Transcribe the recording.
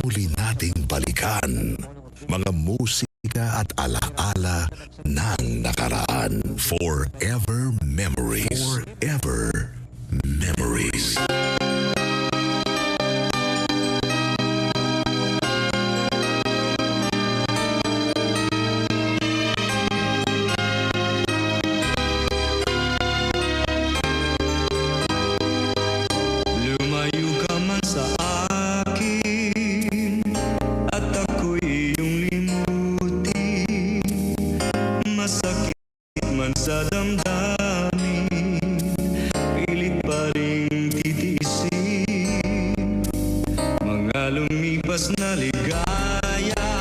muli nating balikan mga musika at alaala ng nakaraan. Forever Memories. Forever Memories. Lumayo ka man sa akin at ako'y iyong limutin. Masakit man sa damdamin, pilit pa rin titiisin. Mga lumipas na ligaya